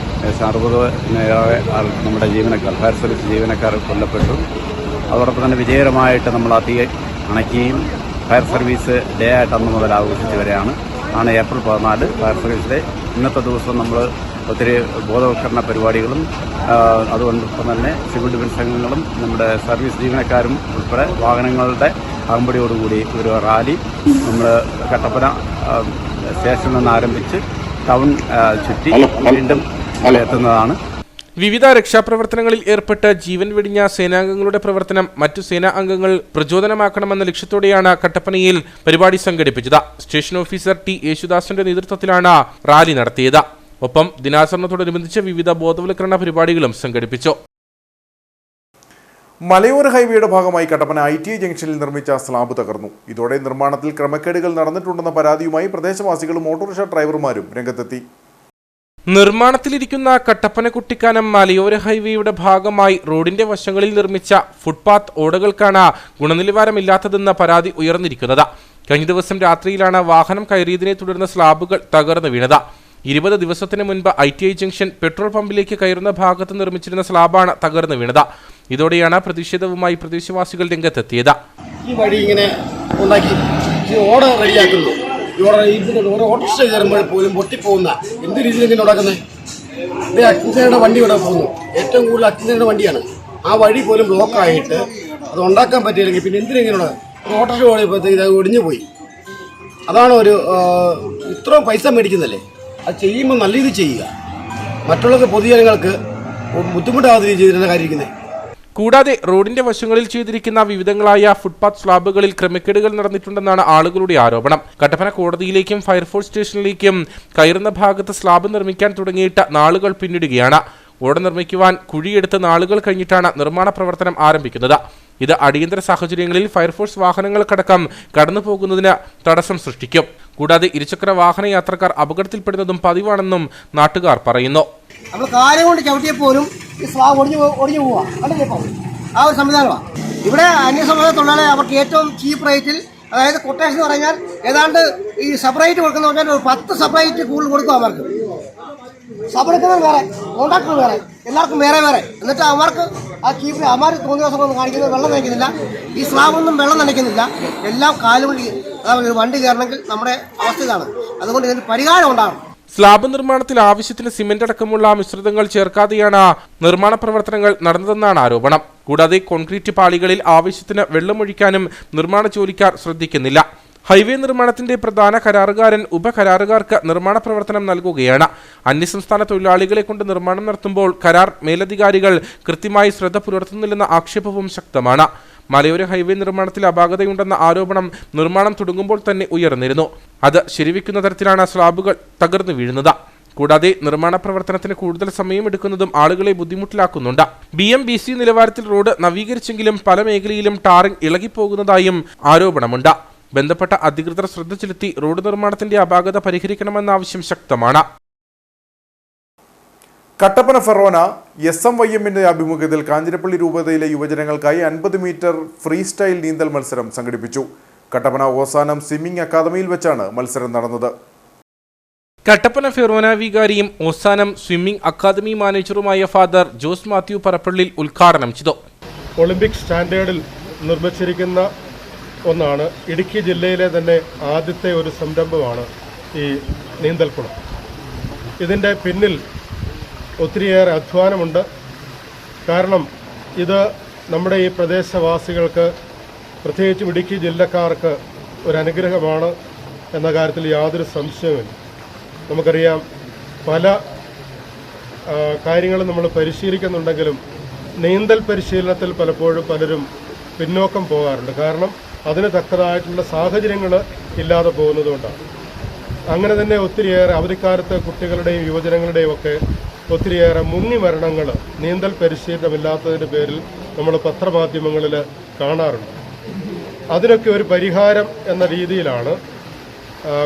Speaker 3: 60 നമ്മുടെ ജീവനക്കാർ, ഫയർ സർവീസ് ജീവനക്കാർ കൊല്ലപ്പെട്ടു. അതോടൊപ്പം തന്നെ വിജയകരമായിട്ട് നമ്മൾ ആ തീ അണയ്ക്കുകയും ഫയർ സർവീസ് ഡേ ആയിട്ട് അന്ന് മുതൽ ആഘോഷിച്ച് വരെയാണ് ഏപ്രിൽ 14 ഫയർ സർവീസ് ഡേ. ഇന്നത്തെ ദിവസം നമ്മൾ ഒത്തിരി ബോധവൽക്കരണ പരിപാടികളും അതുകൊണ്ടൊപ്പം തന്നെ സിവിൽ ഡിഫൻസ് അംഗങ്ങളും നമ്മുടെ സർവീസ് ജീവനക്കാരും ഉൾപ്പെടെ വാഹനങ്ങളുടെ അകമ്പടിയോടുകൂടി ഒരു റാലി നമ്മൾ കട്ടപ്പന സ്റ്റേഷനിൽ നിന്ന് ആരംഭിച്ച് ടൗൺ ചുറ്റി വീണ്ടും എത്തുന്നതാണ്.
Speaker 2: വിവിധ രക്ഷാപ്രവർത്തനങ്ങളിൽ ഏർപ്പെട്ട് ജീവൻ വെടിഞ്ഞ സേനാംഗങ്ങളുടെ പ്രവർത്തനം മറ്റു സേനാ അംഗങ്ങൾ പ്രചോദനമാക്കണമെന്ന ലക്ഷ്യത്തോടെയാണ് കട്ടപ്പനയിൽ പരിപാടി സംഘടിപ്പിച്ചത്. Station officer T. യേശുദാസിന്റെ നേതൃത്വത്തിലാണ് റാലി നടത്തിയത്. ഒപ്പം ദിനാചരണത്തോടനുബന്ധിച്ച് വിവിധ ബോധവൽക്കരണ പരിപാടികളും സംഘടിപ്പിച്ചു.
Speaker 1: മലയോര ഹൈവേയുടെ ഭാഗമായി കട്ടപ്പന ITI ജംഗ്ഷനിൽ നിർമ്മിച്ച സ്ലാബ് തകർന്നു. ഇതോടെ നിർമ്മാണത്തിൽ ക്രമക്കേടുകൾ നടന്നിട്ടുണ്ടെന്ന പരാതിയുമായി പ്രദേശവാസികളും ഓട്ടോറിക്ഷ ഡ്രൈവർമാരും രംഗത്തെത്തി.
Speaker 2: നിർമ്മാണത്തിലിരിക്കുന്ന കട്ടപ്പന കുട്ടിക്കാനം മലയോര ഹൈവേയുടെ ഭാഗമായി റോഡിന്റെ വശങ്ങളിൽ നിർമ്മിച്ച ഫുട്പാത്ത് ഓടകൾക്കാണ് ഗുണനിലവാരമില്ലാത്തതെന്ന പരാതി ഉയർന്നിരിക്കുന്നത്. കഴിഞ്ഞ ദിവസം രാത്രിയിലാണ് വാഹനം കയറിയതിനെ തുടർന്ന് സ്ലാബുകൾ തകർന്നു വീണത്. 20 ദിവസത്തിന് മുൻപ് ITI ജംഗ്ഷൻ പെട്രോൾ പമ്പിലേക്ക് കയറുന്ന ഭാഗത്ത് നിർമ്മിച്ചിരുന്ന സ്ലാബാണ് തകർന്നു വീണത്. ഇതോടെയാണ് പ്രതിഷേധവുമായി പ്രദേശവാസികൾ രംഗത്തെത്തിയത്.
Speaker 9: ഈ വഴി ഇങ്ങനെ ഉണ്ടാക്കി ഓട റെഡിയാക്കുന്നു. ഓട്ടോറിക്ഷ കയറുമ്പോൾ പോലും പൊട്ടിപ്പോകുന്ന എന്ത് രീതിയിൽ ഇങ്ങനെ ഉണ്ടാക്കുന്നത്? ഇത് അഗ്നിസേനയുടെ വണ്ടി ഇവിടെ പോകുന്നു. ഏറ്റവും കൂടുതൽ അഗ്നിസേനയുടെ വണ്ടിയാണ്. ആ വഴി പോലും ബ്ലോക്കായിട്ട് അത് ഉണ്ടാക്കാൻ പറ്റിയില്ലെങ്കിൽ പിന്നെ എന്തിനെങ്ങനെ ഓട്ടോറിക്ഷ ഓടിയപ്പോഴത്തേക്ക് ഇത് ഒടിഞ്ഞു പോയി. അതാണ് ഒരു ഇത്രയും പൈസ മേടിക്കുന്നതല്ലേ, അത് ചെയ്യുമ്പോൾ നല്ല രീതിയിൽ ചെയ്യുക. മറ്റുള്ളവർക്ക് പൊതുജനങ്ങൾക്ക് ബുദ്ധിമുട്ടാവാത്ത രീതിയിൽ ചെയ്തിരുന്ന കാര്യമിരിക്കുന്നത്.
Speaker 2: കൂടാതെ റോഡിന്റെ വശങ്ങളിൽ ചെയ്തിരിക്കുന്ന വിവിധങ്ങളായ ഫുട്പാത്ത് സ്ലാബുകളിൽ ക്രമക്കേടുകൾ നടന്നിട്ടുണ്ടെന്നാണ് ആളുകളുടെ ആരോപണം. കട്ടപ്പന കോടതിയിലേക്കും ഫയർഫോഴ്സ് സ്റ്റേഷനിലേക്കും കയറുന്ന ഭാഗത്ത് സ്ലാബ് നിർമ്മിക്കാൻ തുടങ്ങിയിട്ട് നാളുകൾ പിന്നിടുകയാണ്. ഓട നിർമ്മിക്കുവാൻ കുഴിയെടുത്ത് നാളുകൾ കഴിഞ്ഞിട്ടാണ് നിർമ്മാണ പ്രവർത്തനം ആരംഭിക്കുന്നത്. ഇത് അടിയന്തര സാഹചര്യങ്ങളിൽ ഫയർഫോഴ്സ് വാഹനങ്ങൾക്കടക്കം കടന്നു പോകുന്നതിന് തടസ്സം സൃഷ്ടിക്കും. കൂടാതെ ഇരുചക്ര വാഹന യാത്രക്കാർ അപകടത്തിൽപ്പെടുന്നതും പതിവാണെന്നും നാട്ടുകാർ പറയുന്നു.
Speaker 10: നമ്മൾ കാര്യം കൊണ്ട് ചവിട്ടിയപ്പോലും ഈ സ്ലാബ് ഒടിഞ്ഞു പോവുക കണ്ടില്ലപ്പോൾ ആ ഒരു സംവിധാനമാണ്. ഇവിടെ അന്യസംസ്ഥാന തൊഴിലാളി അവർക്ക് ഏറ്റവും ചീപ്പ് റേറ്റിൽ, അതായത് കൊട്ടേഷൻ എന്ന് പറഞ്ഞാൽ ഏതാണ്ട് ഈ സെപ്പറേറ്റ് കൊടുക്കുന്ന പറഞ്ഞാൽ ഒരു 10 സെപ്പറേറ്റ് കൂടുതൽ കൊടുക്കും. അവർക്ക് സബ് എടുക്കുന്നത് വേറെ, കോൺട്രാക്ടർ വേറെ, എല്ലാവർക്കും വേറെ വേറെ. എന്നിട്ട് അവർക്ക് ആ ചീപ്പിൽ അമാർ തോന്നിയ ദിവസങ്ങളൊന്നും കാണിക്കുന്നത് വെള്ളം നനയ്ക്കുന്നില്ല, ഈ സ്ലാബൊന്നും വെള്ളം നനയ്ക്കുന്നില്ല. എല്ലാം കാലുവഴി. അതായത് ഒരു വണ്ടി കയറണമെങ്കിൽ നമ്മുടെ അവസ്ഥ ഇതാണ്. അതുകൊണ്ട് ഇതിന് പരിഹാരം ഉണ്ടാകണം.
Speaker 2: സ്ലാബ് നിർമ്മാണത്തിൽ ആവശ്യത്തിന് സിമന്റ് അടക്കമുള്ള മിശ്രിതങ്ങൾ ചേർക്കാതെയാണ് നിർമ്മാണ പ്രവർത്തനങ്ങൾ നടന്നതെന്നാണ് ആരോപണം. കൂടാതെ കോൺക്രീറ്റ് പാളികളിൽ ആവശ്യത്തിന് വെള്ളമൊഴിക്കാനും നിർമ്മാണ ജോലിക്കാർ ശ്രദ്ധിക്കുന്നില്ല. ഹൈവേ നിർമ്മാണത്തിന്റെ പ്രധാന കരാറുകാരൻ ഉപകരാറുകാർക്ക് നിർമ്മാണ പ്രവർത്തനം നൽകുകയാണ്. അന്യസംസ്ഥാന തൊഴിലാളികളെ കൊണ്ട് നിർമ്മാണം നടത്തുമ്പോൾ കരാർ മേലധികാരികൾ കൃത്യമായി ശ്രദ്ധ പുലർത്തുന്നില്ലെന്ന ആക്ഷേപവും ശക്തമാണ്. മലയോര ഹൈവേ നിർമ്മാണത്തിൽ അപാകതയുണ്ടെന്ന ആരോപണം നിർമ്മാണം തുടങ്ങുമ്പോൾ തന്നെ ഉയർന്നിരുന്നു. അത് ശരിവെക്കുന്ന തരത്തിലാണ് സ്ലാബുകൾ തകർന്നു വീഴുന്നത്. കൂടാതെ നിർമ്മാണ പ്രവർത്തനത്തിന് കൂടുതൽ സമയമെടുക്കുന്നതും ആളുകളെ ബുദ്ധിമുട്ടിലാക്കുന്നുണ്ട്. BMBC നിലവാരത്തിൽ റോഡ് നവീകരിച്ചെങ്കിലും പല മേഖലയിലും ടാറിംഗ് ഇളകിപ്പോകുന്നതായും ആരോപണമുണ്ട്. ബന്ധപ്പെട്ട അധികൃതർ ശ്രദ്ധ ചെലുത്തി റോഡ് നിർമ്മാണത്തിന്റെ അപാകത പരിഹരിക്കണമെന്ന ആവശ്യം ശക്തമാണ്.
Speaker 1: കട്ടപ്പന ഫെറോന SMYMന്റെ ആഭിമുഖ്യത്തിൽ കാഞ്ഞിരപ്പള്ളി രൂപതയിലെ യുവജനങ്ങൾക്കായി 50 മീറ്റർ ഫ്രീ സ്റ്റൈൽ നീന്തൽ മത്സരം സംഘടിപ്പിച്ചു. കട്ടപ്പന ഓസാനം സ്വിമ്മിംഗ് അക്കാദമിയിൽ വെച്ചാണ് മത്സരം നടന്നത്.
Speaker 2: കട്ടപ്പന ഫെറോന വികാരിയും ഓസാനം സ്വിമ്മിംഗ് അക്കാദമി മാനേജറുമായ ഫാദർ ജോസ് മാത്യു പറപ്പള്ളിൽ ഉദ്ഘാടനം ചെയ്തു.
Speaker 11: ഒളിമ്പിക് സ്റ്റാൻഡേർഡിൽ നിർമ്മിച്ചിരിക്കുന്ന ഒന്നാണ്. ഇടുക്കി ജില്ലയിലെ തന്നെ ആദ്യത്തെ ഒരു സംരംഭമാണ് ഈ നീന്തൽക്കുളം. ഇതിൻ്റെ പിന്നിൽ ഒത്തിരിയേറെ അധ്വാനമുണ്ട്. കാരണം ഇത് നമ്മുടെ ഈ പ്രദേശവാസികൾക്ക്, പ്രത്യേകിച്ചും ഇടുക്കി ജില്ലക്കാർക്ക് ഒരു അനുഗ്രഹമാണ് എന്ന കാര്യത്തിൽ യാതൊരു സംശയവുമില്ല. നമുക്കറിയാം, പല കാര്യങ്ങളും നമ്മൾ പരിശീലിക്കുന്നുണ്ടെങ്കിലും നീന്തൽ പരിശീലനത്തിൽ പലപ്പോഴും പലരും പിന്നോക്കം പോകാറുണ്ട്. കാരണം അതിന് തക്കതായിട്ടുള്ള സാഹചര്യങ്ങൾ ഇല്ലാതെ പോകുന്നതുകൊണ്ടാണ്. അങ്ങനെ തന്നെ ഒത്തിരിയേറെ അവധിക്കാലത്ത് കുട്ടികളുടെയും യുവജനങ്ങളുടെയും ഒക്കെ ഒത്തിരിയേറെ മുങ്ങി മരണങ്ങൾ നീന്തൽ പരിശീലനമില്ലാത്തതിൻ്റെ പേരിൽ നമ്മൾ പത്രമാധ്യമങ്ങളിൽ കാണാറുണ്ട്. അതിനൊക്കെ ഒരു പരിഹാരം എന്ന രീതിയിലാണ്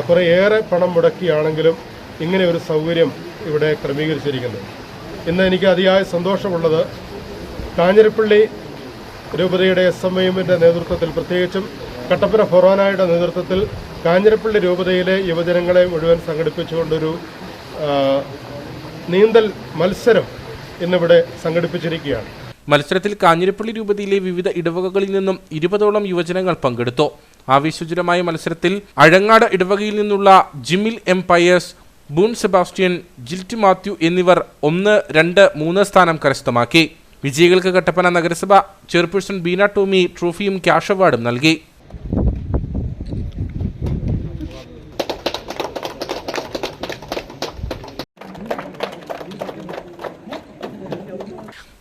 Speaker 11: കുറേയേറെ പണം മുടക്കിയാണെങ്കിലും ഇങ്ങനെ ഒരു സൗകര്യം ഇവിടെ ക്രമീകരിച്ചിരിക്കുന്നത്. ഇന്ന് എനിക്ക് അതിയായ സന്തോഷമുള്ളത്, കാഞ്ഞിരപ്പള്ളി രൂപതയുടെ SMYMന്റെ നേതൃത്വത്തിൽ, പ്രത്യേകിച്ചും കട്ടപ്പന ഫൊറോനയുടെ നേതൃത്വത്തിൽ കാഞ്ഞിരപ്പള്ളി രൂപതയിലെ യുവജനങ്ങളെ മുഴുവൻ സംഘടിപ്പിച്ചുകൊണ്ടൊരു നീന്തൽ മത്സരം ഇന്നിവിടെ സംഘടിപ്പിച്ചിരിക്കുകയാണ്.
Speaker 2: മത്സരത്തിൽ കാഞ്ഞിരപ്പള്ളി രൂപതയിലെ വിവിധ ഇടവകകളിൽ നിന്നും 20ഓളം യുവജനങ്ങൾ പങ്കെടുത്തു. ആവേശോജ്വലമായ മത്സരത്തിൽ അഴങ്ങാട് ഇടവകയിൽ നിന്നുള്ള ജിമിൽ M. പയേഴ്സ്, ബൂൺ സെബാസ്റ്റ്യൻ, ജിൽറ്റ് മാത്യു എന്നിവർ 1, 2, 3 സ്ഥാനം കരസ്ഥമാക്കി. വിജയികൾക്ക് കട്ടപ്പന നഗരസഭ ചെയർപേഴ്സൺ ബീന ടോമി ട്രോഫിയും ക്യാഷ് അവാർഡും നൽകി.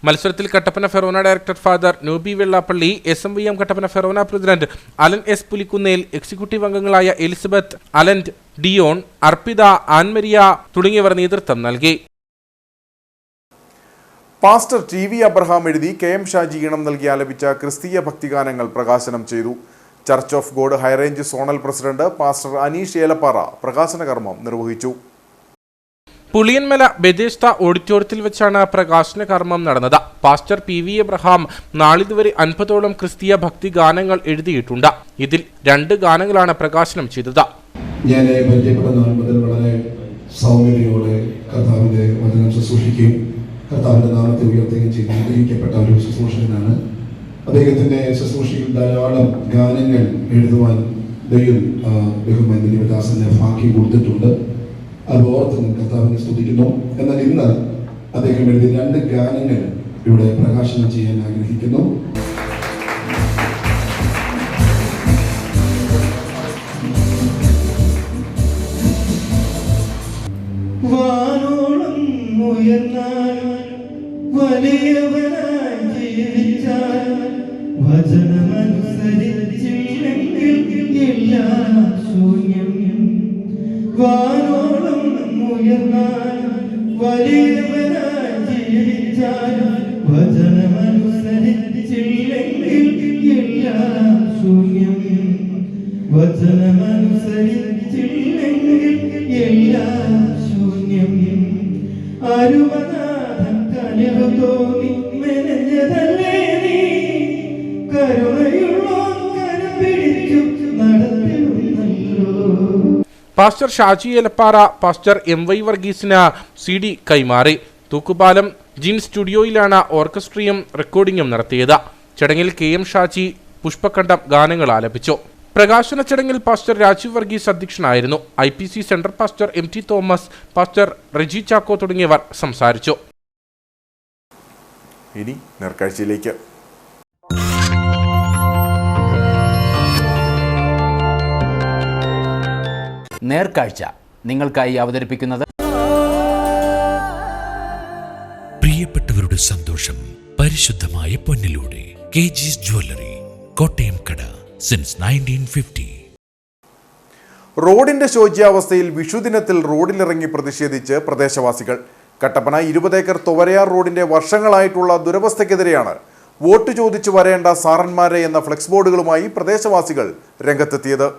Speaker 2: മത്സരത്തിൽ Kattappana forane director father Noby Vellappally, SMYM Kattappana forane president Alan S. Pulikkunnel, executive അംഗങ്ങളായ എലിസബത്ത്, അലൻഡ്, ഡിയോൺ, അർപ്പിത, ആൻമരിയ തുടങ്ങിയവർ നേതൃത്വം നൽകി.
Speaker 1: പാസ്റ്റർ TV അബ്രഹാം എഴുതി KM ഷാജി ഈണം നൽകി ആലപിച്ച ക്രിസ്തീയ ഭക്തിഗാനങ്ങൾ പ്രകാശനം ചെയ്തു. Church of God High Range zonal president pastor Aneesh Elappara പ്രകാശന കർമ്മം നിർവഹിച്ചു.
Speaker 2: പുളിയന്മല ബെദേസ്ത ഓഡിറ്റോറിയത്തിൽ വെച്ചാണ് പ്രകാശന കർമ്മം നടന്നത്. പാസ്റ്റർ PV എബ്രഹാം നാളിതുവരെ 50ഓളം ക്രിസ്തീയ ഭക്തി ഗാനങ്ങൾ എഴുതിയിട്ടുണ്ട്. ഇതിൽ 2 ഗാനങ്ങളാണ് പ്രകാശനം ചെയ്തത്.
Speaker 12: ഞാൻ പരിചയപ്പെട്ട നാൾ മുതൽ വളരെ സൗമ്യതയോടെ കർത്താവിൻ്റെ വചനം ശുശ്രൂഷിക്കുകയും കർത്താവിൻ്റെ നാമത്തെ ഉയർത്തുകയും ചെയ്ത് അനുഗ്രഹിക്കപ്പെട്ട ഒരു ശുശ്രൂഷകനാണ്. അദ്ദേഹത്തിൻ്റെ ശുശ്രൂഷയിൽ ധാരാളം ഗാനങ്ങൾ എഴുതുവാൻ ദൈവം ബഹുമാന്യ ദേവദാസന് ഭാഗ്യം കൊടുത്തിട്ടുണ്ട്. അത് ഓർത്ത് കർത്താവിനെ സ്തുതിക്കുന്നു. എന്നാൽ ഇന്ന് അദ്ദേഹം എഴുതിയ 2 ഗാനങ്ങൾ ഇവിടെ പ്രകാശനം ചെയ്യാൻ ആഗ്രഹിക്കുന്നു.
Speaker 13: വാനോളം ഉയർന്നാൽ വലിയവനായി ജീവിച്ചാൽ വചനമനുസരിച്ചില്ലെങ്കിൽ എല്ലാം ശൂന്യം. വാനോളം ഉയർന്നാൽ വലിയവനായി ജീവിച്ചാൽ വചനമനുസരിച്ചില്ലെങ്കിൽ എല്ലാം ശൂന്യം. വചനമനുസരിച്ചില്ലെങ്കിൽ എല്ലാം ശൂന്യം. അരുമനാഥൻ കനിവ് തോന്നി മെനഞ്ഞതല്ലേ നീ, കരുണയുള്ളോൻ കരം പിടിക്കും നടത്തിടുന്നല്ലോ.
Speaker 2: Pastor Shaji Elappara pastor MY വർഗീസിന് CD കൈമാറി. തൂക്കുപാലം ജിൻ സ്റ്റുഡിയോയിലാണ് ഓർക്കസ്ട്രയും റെക്കോർഡിംഗും നടത്തിയത്. ചടങ്ങിൽ KM ഷാജി പുഷ്പഖണ്ഡം ഗാനങ്ങൾ ആലപിച്ചു. പ്രകാശന ചടങ്ങിൽ പാസ്റ്റർ രാജീവ് വർഗീസ് അധ്യക്ഷനായിരുന്നു. IPC central pastor MT Thomas, pastor Reji Chacko തുടങ്ങിയവർ സംസാരിച്ചു.
Speaker 1: ഇനി നേർക്കാഴ്ചയിലേക്ക്.
Speaker 14: നേർക്കാഴ്ച നിങ്ങൾക്കായി അവതരിപ്പിക്കുന്നത്
Speaker 15: പ്രിയപ്പെട്ടവരുടെ സന്തോഷം പരിശുദ്ധമായ പൊന്നിലൂടെ KG's ജ്വല്ലറി, കോട്ടയം കട, സിൻസ് 1950.
Speaker 1: റോഡിന്റെ ശോച്യാവസ്ഥയിൽ വിഷുദിനത്തിൽ റോഡിലിറങ്ങി പ്രതിഷേധിച്ച് പ്രദേശവാസികൾ. കട്ടപ്പന 20 ഏക്കർ തുവരയാർ റോഡിന്റെ വർഷങ്ങളായിട്ടുള്ള ദുരവസ്ഥയ്ക്കെതിരെയാണ് വോട്ട് ചോദിച്ചു വരേണ്ട സാറന്മാരെ എന്ന ഫ്ലെക്സ് ബോർഡുകളുമായി പ്രദേശവാസികൾ രംഗത്തെത്തിയത്.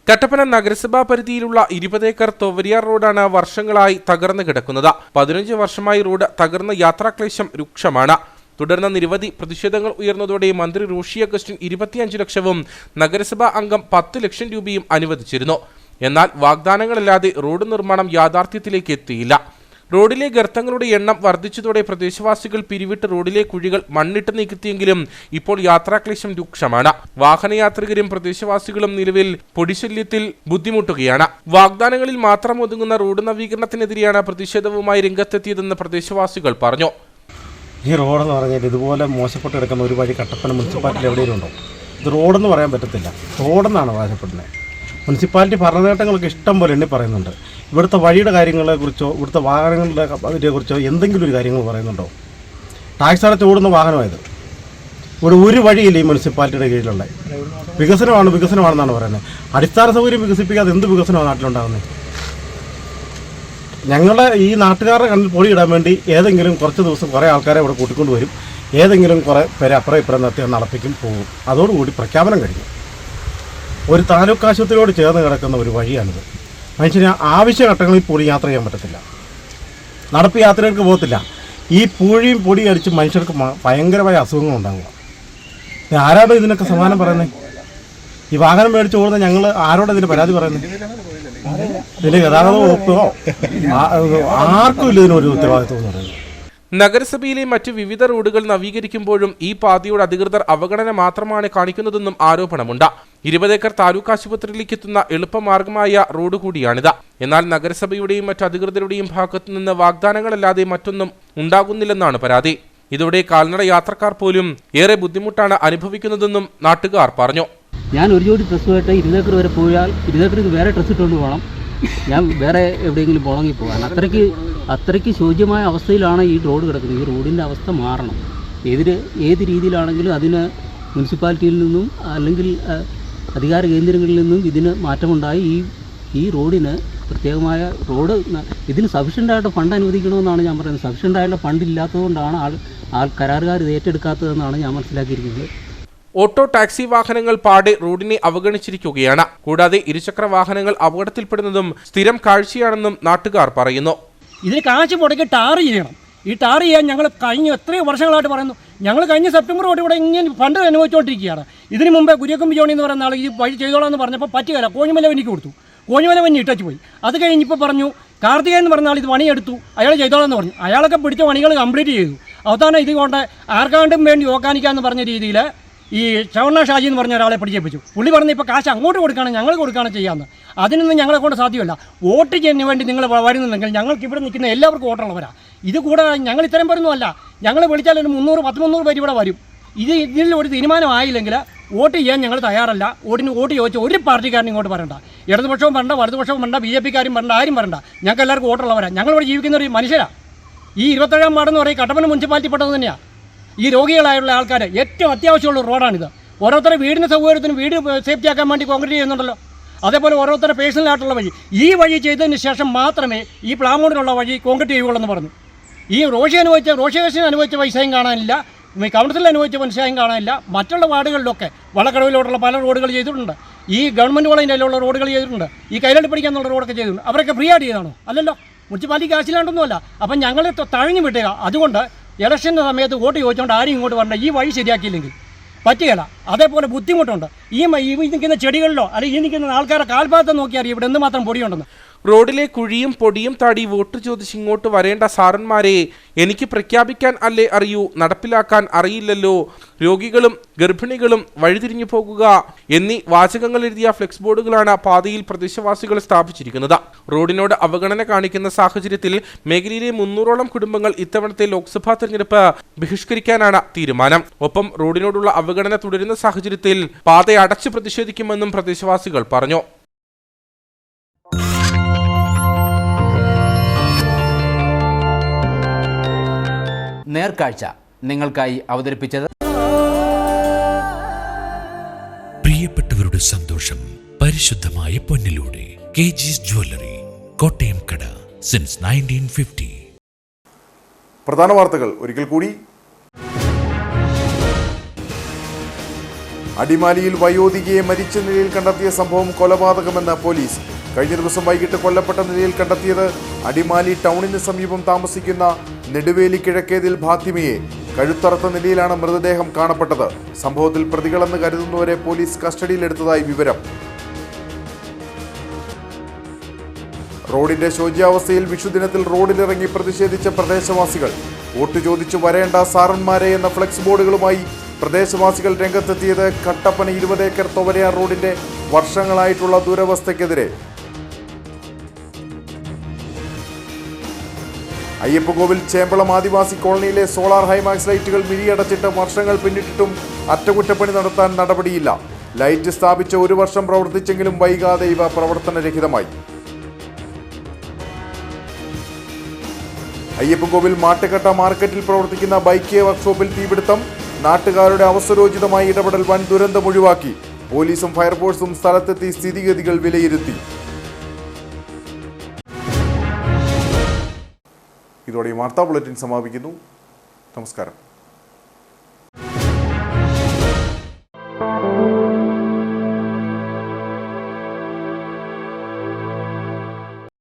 Speaker 2: കട്ടപ്പന നഗരസഭാ പരിധിയിലുള്ള 20 ഏക്കർ തുവരയാർ റോഡാണ് വർഷങ്ങളായി തകർന്നു കിടക്കുന്നത്. 15 വർഷമായി റോഡ് തകർന്ന യാത്രാക്ലേശം രൂക്ഷമാണ്. തുടർന്ന് നിരവധി പ്രതിഷേധങ്ങൾ ഉയർന്നതോടെ മന്ത്രി റോഷി അഗസ്റ്റിൻ 25 ലക്ഷവും നഗരസഭാ അംഗം 10 ലക്ഷം രൂപയും അനുവദിച്ചിരുന്നു. എന്നാൽ വാഗ്ദാനങ്ങളല്ലാതെ റോഡ് നിർമ്മാണം യാഥാർത്ഥ്യത്തിലേക്ക് എത്തിയില്ല. റോഡിലെ ഗർത്തങ്ങളുടെ എണ്ണം വർദ്ധിച്ചതോടെ പ്രദേശവാസികൾ പിരിവിട്ട് റോഡിലെ കുഴികൾ മണ്ണിട്ട് നീക്കിയെങ്കിലും ഇപ്പോൾ യാത്രാക്ലേശം രൂക്ഷമാണ്. വാഹനയാത്രികരും പ്രദേശവാസികളും നിലവിൽ പൊടിശല്യത്തിൽ ബുദ്ധിമുട്ടുകയാണ്. വാഗ്ദാനങ്ങളിൽ മാത്രം ഒതുങ്ങുന്ന റോഡ് നവീകരണത്തിനെതിരെയാണ് പ്രതിഷേധവുമായി രംഗത്തെത്തിയതെന്ന് പ്രദേശവാസികൾ പറഞ്ഞു.
Speaker 16: ഈ റോഡെന്ന് പറഞ്ഞാൽ ഇതുപോലെ മോശപ്പെട്ട് കിടക്കുന്ന ഒരു വഴി കട്ടപ്പന മുനിസിപ്പാലിറ്റി എവിടെയും ഉണ്ടോ? ഇത് റോഡെന്ന് പറയാൻ പറ്റത്തില്ല, റോഡെന്നാണ് അവകാശപ്പെടുന്നത്. മുനിസിപ്പാലിറ്റി ഭരണനേട്ടങ്ങൾക്ക് ഇഷ്ടം പോലെ എണ്ണി പറയുന്നുണ്ട്. ഇവിടുത്തെ വഴിയുടെ കാര്യങ്ങളെക്കുറിച്ചോ ഇവിടുത്തെ വാഹനങ്ങളുടെ അതിനെക്കുറിച്ചോ എന്തെങ്കിലും ഒരു കാര്യങ്ങൾ പറയുന്നുണ്ടോ? ടാക്സ് അടച്ച് ഓടുന്ന വാഹനമായത്. ഇവിടെ ഒരു വഴിയില്ല ഈ മുനിസിപ്പാലിറ്റിയുടെ കീഴിലുള്ള. വികസനമാണെന്നാണ് പറയുന്നത്. അടിസ്ഥാന സൗകര്യം വികസിപ്പിക്കാതെ എന്ത് വികസനമാണ് നാട്ടിലുണ്ടാകുന്നത്? ഞങ്ങളെ ഈ നാട്ടുകാരുടെ കണ്ണിൽ പൊടിയിടാൻ വേണ്ടി ഏതെങ്കിലും കുറച്ച് ദിവസം കുറേ ആൾക്കാരെ ഇവിടെ കൂട്ടിക്കൊണ്ട് വരും. ഏതെങ്കിലും കുറേ പേരെ അപ്പുറം ഇപ്പുറം നിർത്തി നടപ്പിക്കും പോകും. അതോടുകൂടി പ്രഖ്യാപനം കഴിഞ്ഞു. ഒരു താലൂക്ക് ആശുപത്രിയോട് ചേർന്ന് കിടക്കുന്ന ഒരു വഴിയാണിത്. മനുഷ്യന് ആവശ്യഘട്ടങ്ങളിൽ പോലും യാത്ര ചെയ്യാൻ പറ്റത്തില്ല. നടപ്പ് യാത്രകൾക്ക് പോകത്തില്ല. ഈ പൂഴിയും പൊടി അടിച്ച് മനുഷ്യർക്ക് ഭയങ്കരമായ അസുഖങ്ങൾ ഉണ്ടാകുക. ആരാണ് ഇതിനൊക്കെ സമാധാനം പറയുന്നത്? ഈ വാഹനം മേടിച്ച് ഓടുന്ന ഞങ്ങൾ ആരോടെ ഇതിന് പരാതി പറയുന്നത്? ഇതിന് ഗതാഗത വകുപ്പോ ആർക്കും ഇല്ല ഇതിനൊരു ഉത്തരവാദിത്വം എന്ന് പറയുന്നത്.
Speaker 2: നഗരസഭയിലെ മറ്റ് വിവിധ റോഡുകൾ നവീകരിക്കുമ്പോഴും ഈ പാതയോട് അധികൃതർ അവഗണന മാത്രമാണ് കാണിക്കുന്നതെന്നും ആരോപണമുണ്ട്. 20 ഏക്കർ താലൂക്ക് ആശുപത്രിയിലേക്ക് എത്തുന്ന എളുപ്പമാർഗമായ റോഡ് കൂടിയാണിത്. എന്നാൽ നഗരസഭയുടെയും മറ്റ് അധികൃതരുടെയും ഭാഗത്തു നിന്ന് വാഗ്ദാനങ്ങളല്ലാതെ മറ്റൊന്നും ഉണ്ടാകുന്നില്ലെന്നാണ് പരാതി. ഇതോടെ കാൽനട യാത്രക്കാർ പോലും ഏറെ ബുദ്ധിമുട്ടാണ് അനുഭവിക്കുന്നതെന്നും നാട്ടുകാർ പറഞ്ഞു.
Speaker 17: ഞാൻ ഒരു ജോഡി ഡ്രസ്സുമായിട്ട് 20 ഏക്കർ വരെ പോയാൽ 20 ഏക്കർക്ക് വേറെ ഡ്രസ്സ് ഇട്ടുകൊണ്ട് പോകണം. ഞാൻ വേറെ എവിടെയെങ്കിലും പോകണമെങ്കിൽ പോകാൻ അത്രയ്ക്ക് ശോച്യമായ അവസ്ഥയിലാണ് ഈ റോഡ് കിടക്കുന്നത്. ഈ റോഡിൻ്റെ അവസ്ഥ മാറണം. ഏത് രീതിയിലാണെങ്കിലും അതിന് മുനിസിപ്പാലിറ്റിയിൽ നിന്നും അല്ലെങ്കിൽ അധികാര കേന്ദ്രങ്ങളിൽ നിന്നും ഇതിന് മാറ്റമുണ്ടായി ഈ റോഡിന് പ്രത്യേകമായ ഇതിന് സഫീഷ്യൻ്റായിട്ട് ഫണ്ട് അനുവദിക്കണമെന്നാണ് ഞാൻ പറയുന്നത്. സഫീഷ്യൻ്റായിട്ടുള്ള ഫണ്ട് ഇല്ലാത്തതുകൊണ്ടാണ് കരാറുകാർ ഇത് ഏറ്റെടുക്കാത്തതെന്നാണ് ഞാൻ മനസ്സിലാക്കിയിരിക്കുന്നത്.
Speaker 2: ഓട്ടോ ടാക്സി വാഹനങ്ങൾ പാടെ റോഡിനെ അവഗണിച്ചിരിക്കുകയാണ്. കൂടാതെ ഇരുചക്ര വാഹനങ്ങൾ അപകടത്തിൽപ്പെടുന്നതും സ്ഥിരം കാഴ്ചയാണെന്നും നാട്ടുകാർ പറയുന്നു.
Speaker 18: ഇതിന് കാശ് മുടക്കി ടാർ ചെയ്യണം. ഈ ടാർ ചെയ്യാൻ ഞങ്ങൾ കഴിഞ്ഞ എത്രയോ വർഷങ്ങളായിട്ട് പറയുന്നു. ഞങ്ങൾ കഴിഞ്ഞ സെപ്റ്റംബർ തൊട്ട് ഇവിടെ ഇങ്ങനെ ഫണ്ട് അനുഭവിച്ചുകൊണ്ടിരിക്കുകയാണ്. ഇതിന് മുമ്പേ കുര്യക്കമ്പി ജോണി എന്ന് പറയുന്ന ആൾ ഈ വഴി ചെയ്തോളാം എന്ന് പറഞ്ഞപ്പോൾ പറ്റുകയില്ല. കോഴിമല വന്നിക്ക് കൊടുത്തു. കോഴിമല വന്നി ഇട്ടു പോയി. അത് കഴിഞ്ഞിപ്പോൾ പറഞ്ഞു കാർത്തികൻ എന്ന് പറഞ്ഞ ആൾ ഇത് പണിയെടുത്തു, അയാൾ ചെയ്തോളാം പറഞ്ഞു. അയാളൊക്കെ പിടിച്ച പണികൾ കംപ്ലീറ്റ് ചെയ്തു. അവസാനം ഇതുകൊണ്ട് ആർക്കാണ്ടും വേണ്ടി ഓക്കാനിക്കാന്ന് പറഞ്ഞ രീതിയിൽ ഈ ചവണ്ണ ഷാജി എന്ന് പറഞ്ഞ ഒരാളെ പിടിച്ചേപ്പിച്ചു. പുള്ളി പറഞ്ഞ് ഇപ്പോൾ കാശ് അങ്ങോട്ട് കൊടുക്കുകയാണ്, ഞങ്ങൾ കൊടുക്കുകയാണ് ചെയ്യാമെന്ന്. അതിനൊന്നും ഞങ്ങളെ കൊണ്ട് സാധ്യമല്ല. വോട്ട് ചെയ്യുന്നതിന് വേണ്ടി നിങ്ങൾ വരുന്നുണ്ടെങ്കിൽ ഞങ്ങൾക്ക് ഇവിടെ നിൽക്കുന്ന എല്ലാവർക്കും വോട്ടുള്ളവരാണ്. ഇത് കൂടാതെ ഞങ്ങൾ ഇത്രയും പേരൊന്നും അല്ല. ഞങ്ങൾ വിളിച്ചാൽ ഒരു 300 പേര് ഇവിടെ വരും. ഇതിൽ ഒരു തീരുമാനമായില്ലെങ്കിൽ വോട്ട് ചെയ്യാൻ ഞങ്ങൾ തയ്യാറല്ല. വോട്ട് ചോദിച്ച ഒരു പാർട്ടിക്കാരനും ഇങ്ങോട്ട് പറയണ്ട. ഇടതുപക്ഷവും പറയണ്ട, വലതുപക്ഷവും പറയണ്ട, BJP-കാരും പറയണ്ട, ആരും പറയണ്ട. ഞങ്ങൾക്ക് എല്ലാവർക്കും വോട്ടുള്ളവരാണ്. ഞങ്ങളിവിടെ ജീവിക്കുന്ന ഒരു മനുഷ്യരാണ്. ഈ 27-ാം വാർഡെന്ന് പറയും കട്ടപ്പന മുനിസിപ്പാലിറ്റിപ്പെട്ടത് തന്നെയാണ്. ഈ രോഗികളായുള്ള ആൾക്കാർ ഏറ്റവും അത്യാവശ്യമുള്ള റോഡാണിത്. ഓരോരുത്തരുടെ വീടിന് സൗകര്യത്തിനും വീട് സേഫ്റ്റി ആക്കാൻ വേണ്ടി കോൺക്രീറ്റ് ചെയ്യുന്നുണ്ടല്ലോ. അതേപോലെ ഓരോരുത്തരുടെ പേഴ്സണലായിട്ടുള്ള വഴി ഈ വഴി ചെയ്തതിന് ശേഷം മാത്രമേ ഈ പ്ലാമൂടിലുള്ള വഴി കോൺക്രീറ്റ് ചെയ്യുകയുള്ളൂ എന്ന് പറഞ്ഞു. ഈ റോഷേഷൻ അനുഭവിച്ച പൈസയും കാണാനില്ല, കൗൺസിൽ അനുഭവിച്ച പൈസയും കാണാനില്ല. മറ്റുള്ള വാർഡുകളിലൊക്കെ വളക്കടവിലോട്ടുള്ള പല റോഡുകൾ ചെയ്തിട്ടുണ്ട്. ഈ ഗവൺമെൻറ് കോളേജിലുള്ള റോഡുകൾ ചെയ്തിട്ടുണ്ട്. ഈ കൈലാണ്ടി പഠിക്കാനുള്ള റോഡൊക്കെ ചെയ്തിട്ടുണ്ട്. അവരൊക്കെ ഫ്രീ ആയിട്ട് ചെയ്താണോ? അല്ലല്ലോ, മുനിസിപ്പാലിറ്റി കാശിലാണ്ടൊന്നുമല്ല. അപ്പം ഞങ്ങൾ തഴഞ്ഞു വിട്ടുക. അതുകൊണ്ട് ഇലക്ഷൻ്റെ സമയത്ത് വോട്ട് ചോദിച്ചുകൊണ്ട് ആരും ഇങ്ങോട്ട് വരണ്ട. ഈ വഴി ശരിയാക്കിയില്ലെങ്കിൽ പറ്റുകയില്ല. അതേപോലെ ബുദ്ധിമുട്ടുണ്ട്. ഈ നിൽക്കുന്ന ചെടികളിലോ അല്ലെങ്കിൽ ഈ നിൽക്കുന്ന ആൾക്കാരെ കാൽഭാഗത്ത് നോക്കിയാൽ ഇവിടെ എന്തുമാത്രം പൊടിയുണ്ടെന്ന്.
Speaker 2: റോഡിലെ കുഴിയും പൊടിയും താടി വോട്ട് ചോദിച്ച് ഇങ്ങോട്ട് വരേണ്ട സാറന്മാരെ എനിക്ക് പ്രഖ്യാപിക്കാൻ അല്ലേ അറിയൂ, നടപ്പിലാക്കാൻ അറിയില്ലല്ലോ. രോഗികളും ഗർഭിണികളും വഴിതിരിഞ്ഞു പോകുക എന്നീ വാചകങ്ങൾ എഴുതിയ ഫ്ലെക്സ് ബോർഡുകളാണ് പാതയിൽ പ്രദേശവാസികൾ സ്ഥാപിച്ചിരിക്കുന്നത്. റോഡിനോട് അവഗണന കാണിക്കുന്ന സാഹചര്യത്തിൽ മേഖലയിലെ 300ഓളം കുടുംബങ്ങൾ ഇത്തവണത്തെ ലോക്സഭാ തെരഞ്ഞെടുപ്പ് ബഹിഷ്കരിക്കാനാണ് തീരുമാനം. ഒപ്പം റോഡിനോടുള്ള അവഗണന തുടരുന്ന സാഹചര്യത്തിൽ പാത അടച്ചു പ്രതിഷേധിക്കുമെന്നും പ്രദേശവാസികൾ പറഞ്ഞു.
Speaker 14: നേർക്കാഴ്ച നിങ്ങൾക്കായി അവതരിപ്പിച്ചത്
Speaker 15: പ്രിയപ്പെട്ടവരുടെ സന്തോഷം പരിശുദ്ധമായ പൊന്നിലൂടെ KG's ജ്വല്ലറി, കോട്ടയം കട, സിൻസ് 1950.
Speaker 1: പ്രധാന വാർത്തകൾ ഒരിക്കൽ കൂടി. അടിമാലിയിൽ വയോധികയെ മരിച്ച നിലയിൽ കണ്ടെത്തിയ സംഭവം കൊലപാതകമെന്ന് പോലീസ്. കഴിഞ്ഞ ദിവസം വൈകിട്ട് കൊല്ലപ്പെട്ട നിലയിൽ കണ്ടെത്തിയത് അടിമാലി ടൗണിന് സമീപം താമസിക്കുന്ന നെടുവേലി കിഴക്കേതിൽ ഫാത്തിമയെ. കഴുത്തറത്ത നിലയിലാണ് മൃതദേഹം കാണപ്പെട്ടത്. സംഭവത്തിൽ പ്രതികളെന്ന് കരുതുന്നവരെ പോലീസ് കസ്റ്റഡിയിലെടുത്തതായി വിവരം. റോഡിന്റെ ശോച്യാവസ്ഥയിൽ വിഷുദിനത്തിൽ റോഡിലിറങ്ങി പ്രതിഷേധിച്ച പ്രദേശവാസികൾ. വോട്ട് ചോദിച്ചു വരേണ്ട സാറന്മാരെ എന്ന ഫ്ലെക്സ് ബോർഡുകളുമായി പ്രദേശവാസികൾ രംഗത്തെത്തിയത് കട്ടപ്പന 20 ഏക്കർ തൊവരയാർ റോഡിന്റെ വർഷങ്ങളായിട്ടുള്ള ദുരവസ്ഥയ്ക്കെതിരെ. അയ്യപ്പൻകോവിൽ ചേമ്പളം ആദിവാസി കോളനിയിലെ സോളാർ ഹൈമാക്സ് ലൈറ്റുകൾ മിഴിയടച്ചിട്ട് വർഷങ്ങൾ പിന്നിട്ടിട്ടും അറ്റകുറ്റപ്പണി നടത്താൻ നടപടിയില്ല. ലൈറ്റ് സ്ഥാപിച്ച് 1 വർഷം പ്രവർത്തിച്ചെങ്കിലും വൈകാതെ ഇവ പ്രവർത്തനരഹിതമായി. അയ്യപ്പൻകോവിൽ മാട്ടുകട്ട മാർക്കറ്റിൽ പ്രവർത്തിക്കുന്ന ബൈക്ക് വർക്ക്ഷോപ്പിൽ തീപിടുത്തം. നാട്ടുകാരുടെ അവസരോചിതമായ ഇടപെടൽ വൻ ദുരന്തം ഒഴിവാക്കി. പോലീസും ഫയർഫോഴ്സും സ്ഥലത്തെത്തി സ്ഥിതിഗതികൾ വിലയിരുത്തി. ഇതോടെ ഈ വാർത്താ ബുള്ളറ്റിൻ സമാപിക്കുന്നു. നമസ്കാരം.